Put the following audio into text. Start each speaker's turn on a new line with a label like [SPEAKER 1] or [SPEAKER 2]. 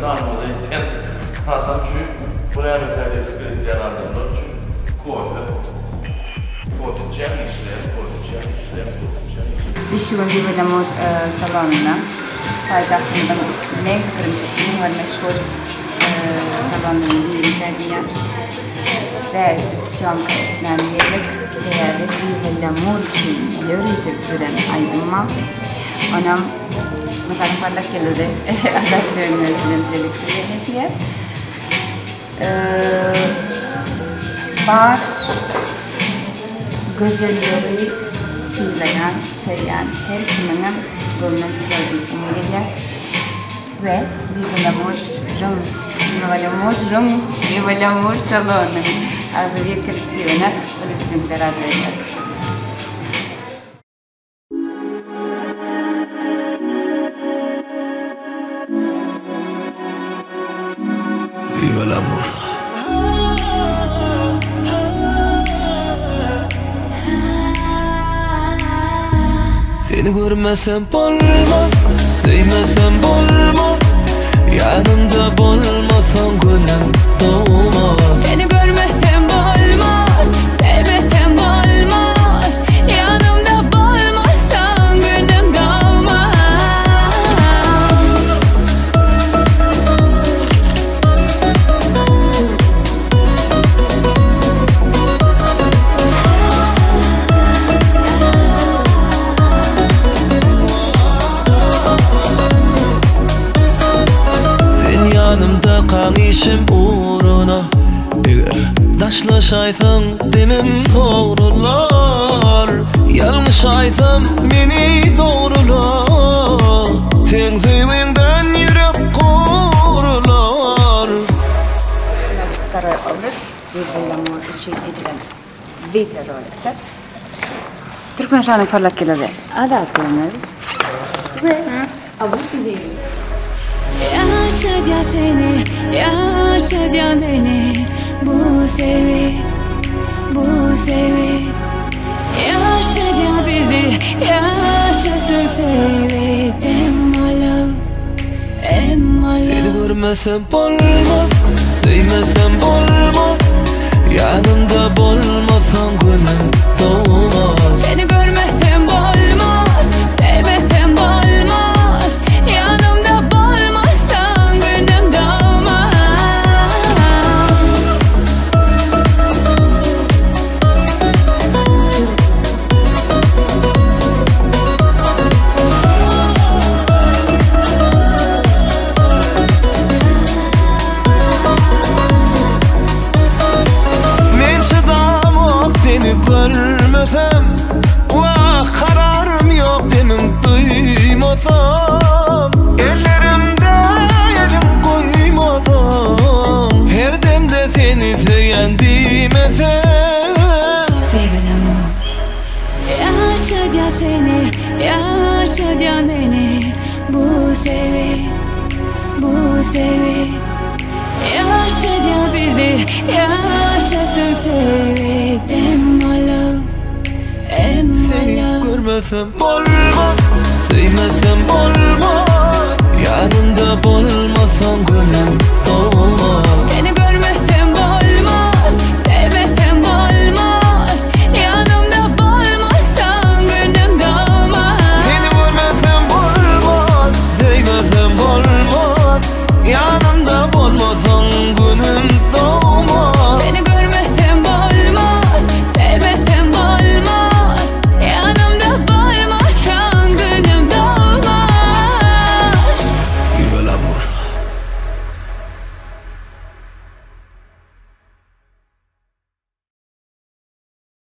[SPEAKER 1] normalde eten adam şu buraya müdahale ettiğin adamlar için kofe içen işlem.
[SPEAKER 2] Vishwan Vivalamur salonuna payitahtından en kırmızı ve meşhur salonların biriydi ve şu an kaynaklanıyorduk değerli Vivalamur için yürüyüp süren aydınma ona makan parlak geldi adaklarını birlikte baş güzelleri fiilayan, seriyan her kimin görmek istediği ve Vivalamur salonu bir kreasyona oluşturulur adıyla.
[SPEAKER 3] Vivalamur. Seni görmesem olmaz, sevmesem olmaz. Yanımda olmasan gönlüm doğmaz.
[SPEAKER 4] Seni görmesem olmaz, sevmesem olmaz. Yanımda olmasan gönlüm doğmaz.
[SPEAKER 3] Yanımda kan işim uğruna eğer taşlaşaysam demem sorular. Yanlış aysam beni doğrular. Sen sevmenden yürek korular.
[SPEAKER 2] Второй образ Vivalamur için edilen video rolikte Türkmencan'ın parlak geldi. Adı atıyoruz ve abuz diyeceğiz.
[SPEAKER 4] Yaşa seni, yaşa beni. Bu sevi, yaşa bizi, yaşasın sevi. Emmalo.
[SPEAKER 3] Seni görmesem olmaz, sevmesem olmaz. Yanımda olmasan gönlüm doğmaz.
[SPEAKER 4] Seni görmesem olmaz, sevmesem olmaz. Yanımda olmazsan gönlüm doğmaz.
[SPEAKER 3] Men çıdamak seni görmesem. Vah kararım yok demin duymasam. Ellerimde elim koymasam. Her demde seni sevyen demesem.
[SPEAKER 4] Vivalamur. Yaşa seni, yaşa beni. Bu sevi, yaşa bizi, yaşasın sevi.
[SPEAKER 3] Seni görmesem olmaz, sevmesem olmaz.